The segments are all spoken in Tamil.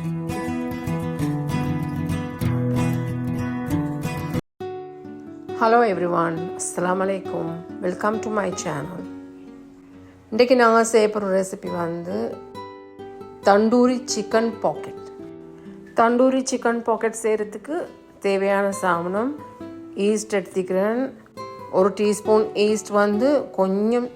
Hello everyone, Assalamu alaikum. Welcome to my channel. இன்றைக்கி நாங்கள் செய்ய போகிற ரெசிபி வந்து tandoori chicken pocket. Tandoori chicken pocket செய்கிறதுக்கு தேவையான சாமானம் ஈஸ்ட் எடுத்துக்கிறேன். 1 டீஸ்பூன் ஈஸ்ட் வந்து கொஞ்சம்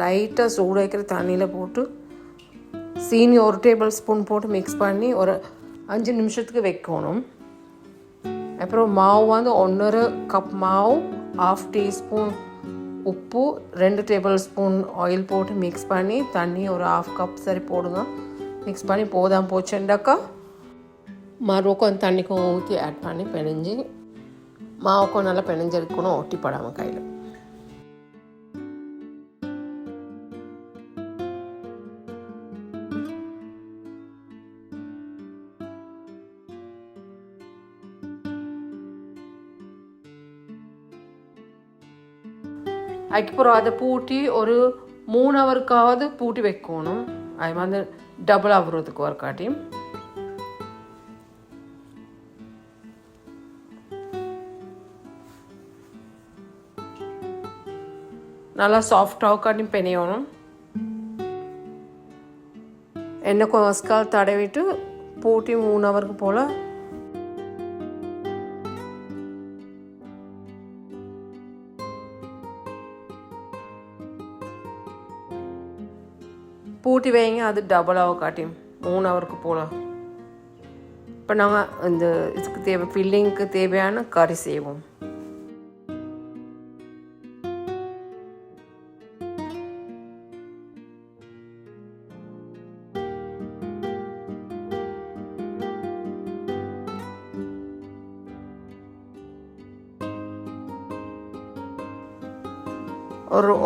லைட்டாக சூடு வைக்கிற தண்ணியில் போட்டு சீனி 1 டேபிள் ஸ்பூன் போட்டு மிக்ஸ் பண்ணி ஒரு 5 நிமிஷத்துக்கு வைக்கணும். அப்புறம் மாவு வந்து 1.5 கப் மாவு, 1/2 டீஸ்பூன் உப்பு, 2 டேபிள் ஸ்பூன் ஆயில் போட்டு மிக்ஸ் பண்ணி தண்ணி ஒரு 1/2 கப் சரி போடுங்க. மிக்ஸ் பண்ணி போச்சுண்டாக்கா மறுபக்கம் தண்ணிக்கும் ஊற்றி ஆட் பண்ணி பிணைஞ்சி மாவுக்கும் நல்லா பிணைஞ்சு எடுக்கணும், ஒட்டி படாமல் கையில். அதுக்கப்புறம் அதை பூட்டி ஒரு 3 ஹவருக்காவது பூட்டி வைக்கணும். அது வந்து டபுள் ஆகுறதுக்கு ஒருக்காட்டி. நல்லா சாஃப்டாக காட்டி பிணையணும். எண்ணெய் கொஞ்சம் தடவிட்டு பூட்டி 3 ஹவருக்கு போல் பூட்டி வைங்க. அது டபுளாக காட்டி 3 ஹவருக்கு போல். இப்போ நாங்கள் இந்த இதுக்கு ஃபில்லிங்க்கு தேவையான கறி செய்வோம்.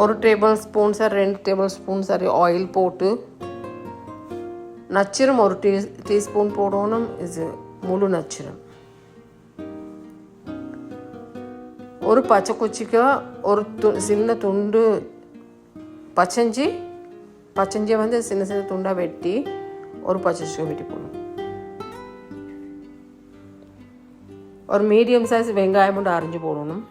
ஒரு table spoon sir 2 table spoon சரி ஆயில் போட்டு நச்சிரம் 1 டீஸ்பூன் போடணும். இது முழு நச்சிரம். ஒரு பச்சை குச்சிக்காய், ஒரு சின்ன துண்டு பச்சஞ்சியை வந்து சின்ன சின்ன துண்டாக வெட்டி ஒரு பச்சை வெட்டி போடணும். ஒரு மீடியம் சைஸ் வெங்காயம் மட்டும் அரிஞ்சு போடணும்.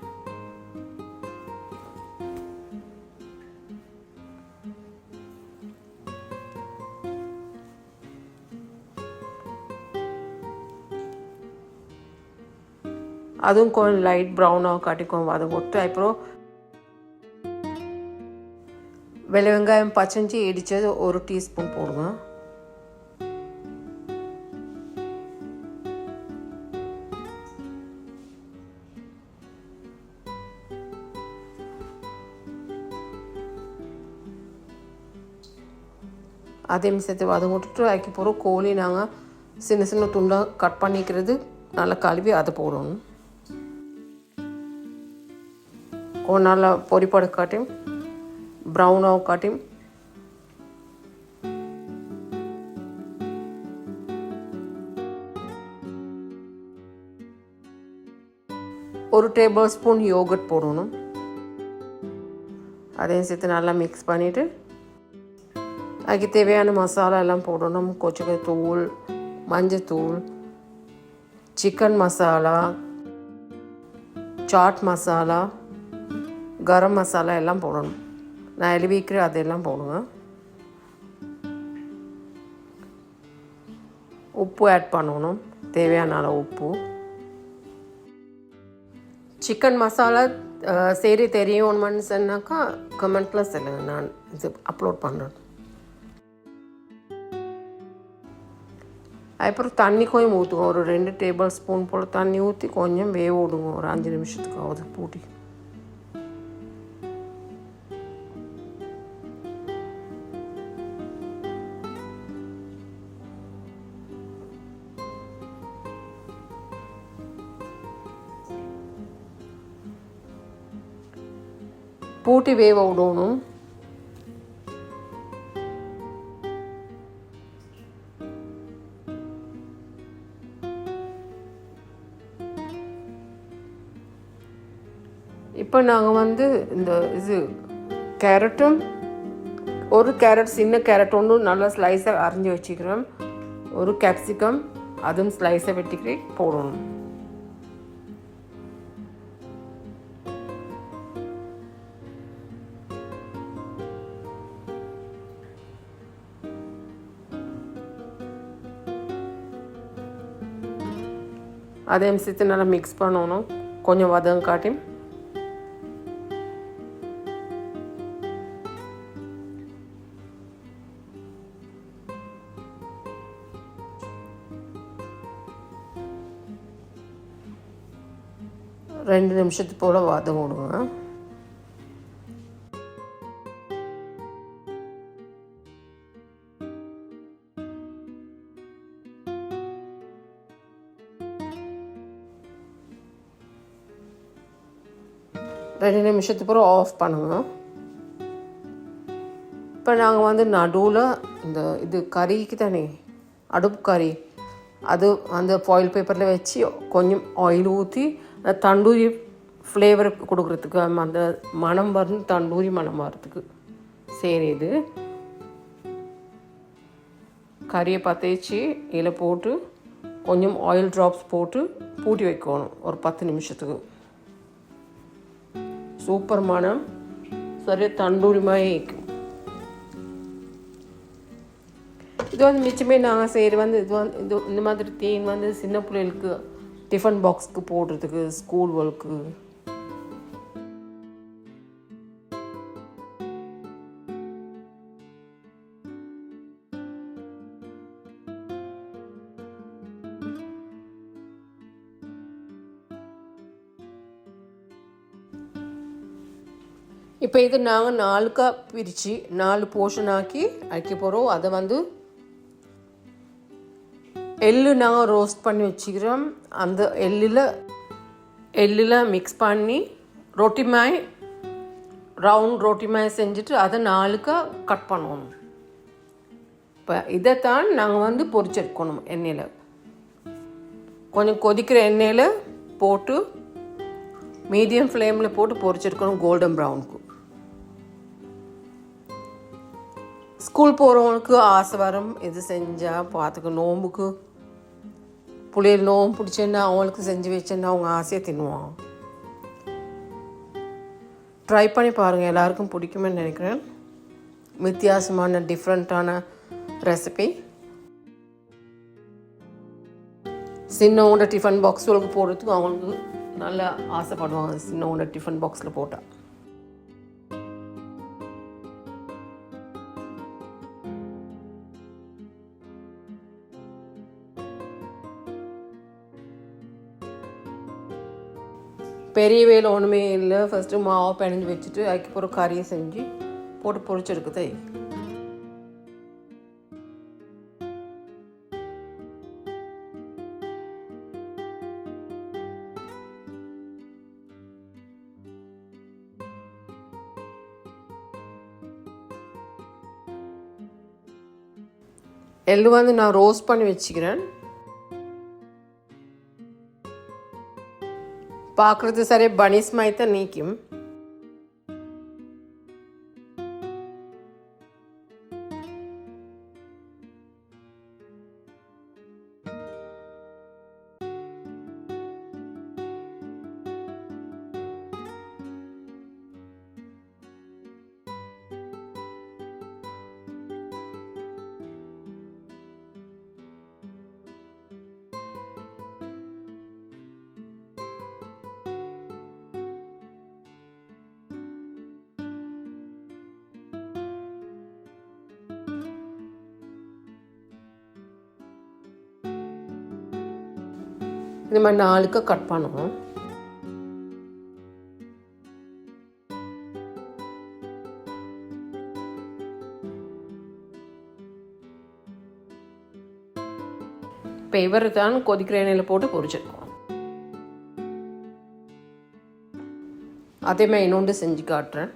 அதுவும் கொஞ்சம் லைட் ப்ரௌனாக காட்டிக்கும் வதங்கிட்டு அப்புறம் வெள்ளை வெங்காயம் பச்சஞ்சி இடித்தது 1 டீஸ்பூன் போடுங்க. அதையும் சேர்த்து வதங்கிட்டு அதுக்கப்புறம் கோழி நாங்கள் சின்ன சின்ன துண்டாக கட் பண்ணிக்கிறது நல்லா கழுவி அதை போடணும். நல்லா பொரிப்படு காட்டியும் ப்ரௌனாக காட்டியும் ஒரு டேபிள் ஸ்பூன் யோகர்ட் போடணும். அதையும் சேர்த்து நல்லா மிக்ஸ் பண்ணிவிட்டு அதுக்கு தேவையான மசாலா எல்லாம் போடணும். கொச்சக்காய் தூள், மஞ்சத்தூள், சிக்கன் மசாலா, சாட் மசாலா, கரம் மசாலா எல்லாம் போடணும். நான் எழுதிக்கிறேன், அதெல்லாம் போடுங்க. உப்பு ஆட் பண்ணணும், தேவையான அளவு உப்பு. சிக்கன் மசாலா சரி தெரியும்னு சொன்னாக்கா கமெண்ட்டில் சொல்லுங்கள், நான் இது அப்லோட் பண்ணுறேன். அதுக்கப்புறம் தண்ணி கொஞ்சம் ஊற்றுங்க. ஒரு 2 டேபிள் ஸ்பூன் போல் தண்ணி ஊற்றி கொஞ்சம் வேக விடுங்க, ஒரு 5 நிமிஷத்துக்கு ஆகுது பூட்டி. பூட்டி வேக விடணும். இப்போ நாங்கள் வந்து இந்த இது கேரட்டும், ஒரு கேரட் சின்ன கேரட் ஒன்று நல்லா ஸ்லைஸாக அரிஞ்சு வச்சுக்கிறோம், ஒரு கேப்சிகம், அதுவும் ஸ்லைஸை வெட்டிக்கிட்டு போடணும். அதையும் சேர்த்து நல்லா மிக்ஸ் பண்ணணும். கொஞ்சம் வதங்க காட்டி ரெண்டு நிமிஷத்துக்கு போல் வதங்க விடுங்க. ரெண்டு நிமிஷத்துக்கு பிறகு ஆஃப் பண்ணுங்க. இப்போ நாங்கள் நடுவில் இந்த இது கறிக்கு தானே அடுப்பு கறி, அது அந்த ஃபாயில் பேப்பரில் வச்சு கொஞ்சம் ஆயில் ஊற்றி தண்டூரி ஃப்ளேவர் கொடுக்குறதுக்கு, அந்த மணம் வரும், தண்டூரி மணம் வரத்துக்கு சரி. இது கறியை பற்றிச்சு இதில் போட்டு கொஞ்சம் ஆயில் ட்ராப்ஸ் போட்டு பூட்டி வைக்கணும் ஒரு 10 நிமிஷத்துக்கு. சூப்பர் மணம், சரியாக தண்டூரி மாதிரி இருக்கும். இது மிச்சமே நாங்கள் செய்கிற இது இந்த மாதிரி தேன் சின்ன பிள்ளைகளுக்கு டிஃபன் பாக்ஸுக்கு போடுறதுக்கு, ஸ்கூல் ஒர்க்கு. இப்போ இது நாங்கள் 4 பிரித்து 4 போர்ஷன் ஆக்கி அரைக்க போகிறோம். அதை எள்ளு நாங்கள் ரோஸ்ட் பண்ணி வச்சுக்கிறோம். அந்த எள்ளில் மிக்ஸ் பண்ணி ரொட்டி மாய் ரவுண்ட் ரொட்டி மாய் செஞ்சுட்டு அதை 4 கட் பண்ணணும். இப்போ இதைத்தான் நாங்கள் பொரிச்செடுக்கணும். எண்ணெயில் கொஞ்சம் கொதிக்கிற எண்ணெயில் போட்டு மீடியம் ஃப்ளேமில் போட்டு பொரிச்செடுக்கணும் கோல்டன் ப்ரௌனுக்கு. ஸ்கூல் போகிறவங்களுக்கு ஆசை வரும், இது செஞ்சால் பார்த்துக்க. நோம்புக்கு புளியல் நோம்பு பிடிச்சேன்னா அவங்களுக்கு செஞ்சு வச்சேன்னா அவங்க ஆசையாக தின்னுவாங்க. ட்ரை பண்ணி பாருங்கள், எல்லாருக்கும் பிடிக்குமென்னு நினைக்கிறேன். வித்தியாசமான டிஃப்ரெண்ட்டான ரெசிபி. சின்னவங்களோட டிஃபன் பாக்ஸுகளுக்கு போடுறதுக்கு அவங்களுக்கு நல்லா ஆசைப்படுவாங்க. சின்னவங்களோட டிஃபன் பாக்ஸில் போட்டால் பெரிய வேலை ஒன்றுமே இல்லை. ஃபஸ்ட்டு மாவை பிணைஞ்சு வச்சுட்டு அதுக்கப்புறம் கறியை செஞ்சு போட்டு பொரிச்செடுக்குது. எள்ளு நான் ரோஸ்ட் பண்ணி வச்சுக்கிறேன். பார்க்குறது சரி பனிஸ் மாதிரி தான் நீக்கும். இந்த மாதிரி 4 கட் பண்ணுவோம். இப்போ இவரை தான் கொதிக்கிற எண்ணெயில் போட்டு பொரிச்சிருக்கோம். அதே மாதிரி இன்னொன்று செஞ்சு காட்டுறேன்.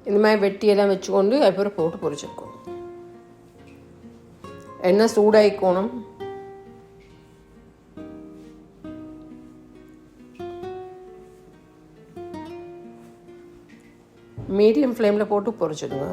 இந்த மாதிரி வெட்டியெல்லாம் வச்சுக்கொண்டு அதுக்கப்புறம் போட்டு பொரிச்சிருக்கோம். எண்ணெய் சூடாயிக்கணும். மீடியம் ஃப்ளேமில் போட்டு பொரிச்சிடுங்க.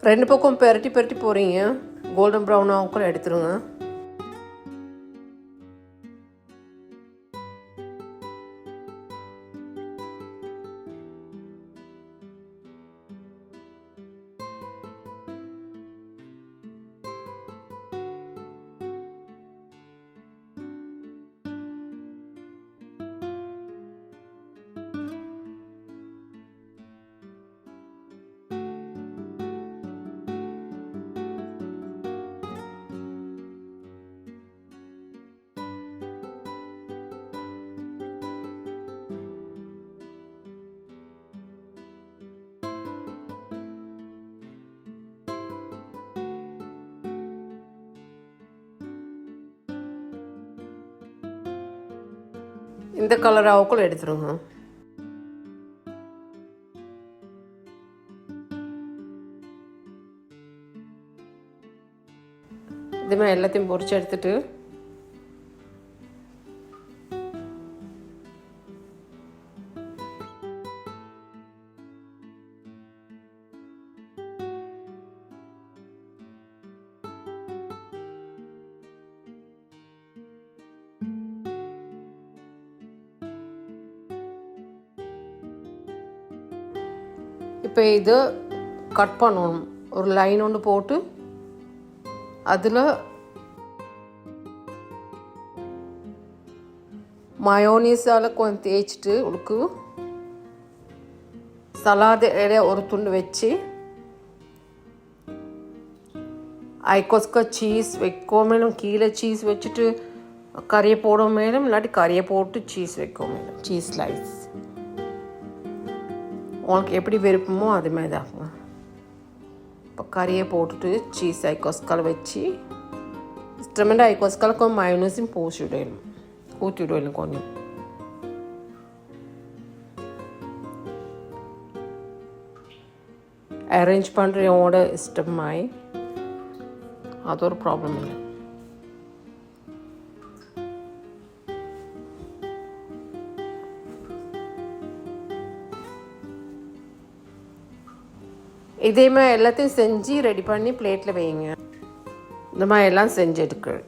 ரெண்டு பக்கம் பெரட்டி போகிறீங்க. கோல்டன் ப்ரௌன் ஆகுக்குள்ள எடுத்துருங்க. இந்த கலர் ஆகுக்குள்ள எடுத்துருங்க. இதுமாதிரி எல்லாத்தையும் பொரிச்சு எடுத்துட்டு இப்போ இது கட் பண்ணணும். ஒரு லைன் ஒன்று போட்டு அதில் மயோனீஸால் கொஞ்சம் தேய்ச்சிட்டு உனக்கு சலாது இலைய ஒரு துண்டு வச்சு ஐக்கோஸ்க சீஸ் வைக்கோ மேலும் கீழே சீஸ் வச்சுட்டு கறியை போட மேலும் இல்லாட்டி கறியை போட்டு சீஸ் வைக்கோ மேலும் சீஸ் ஸ்லைஸ் உங்களுக்கு எப்படி விருப்பமோ அதுமாதிரி தாங்க. இப்போ கறியை போட்டுட்டு சீஸ் ஐக்கோஸ்கால் வச்சு இஷ்டமெண்ட் ஐக்கோஸ்கால் கொஞ்சம் மயோனீஸும் பூசி விடணும், ஊற்றி விடணும். கொஞ்சம் அரேஞ்ச் பண்ணுறவங்களோட இஷ்டமாய் அது ஒரு ப்ராப்ளம் இல்லை. இதே மாதிரி எல்லாத்தையும் செஞ்சு ரெடி பண்ணி பிளேட்டில் வைங்க. இந்த மாதிரி எல்லாம் செஞ்சு எடுக்கிறேன்.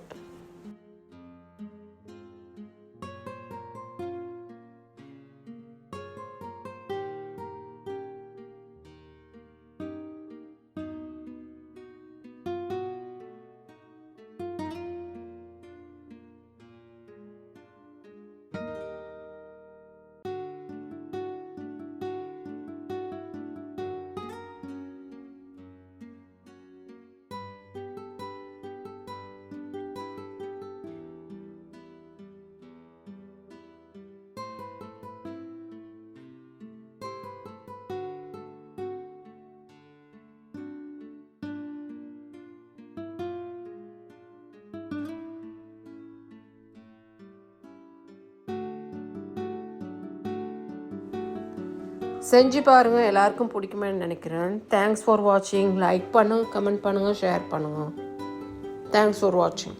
செஞ்சு பாருங்கள், எல்லாருக்கும் பிடிக்குமேன்னு நினைக்கிறேன். தேங்க்ஸ் ஃபார் வாட்சிங். லைக் பண்ணுங்கள், கமெண்ட் பண்ணுங்கள், ஷேர் பண்ணுங்கள். தேங்க்ஸ் ஃபார் வாட்சிங்.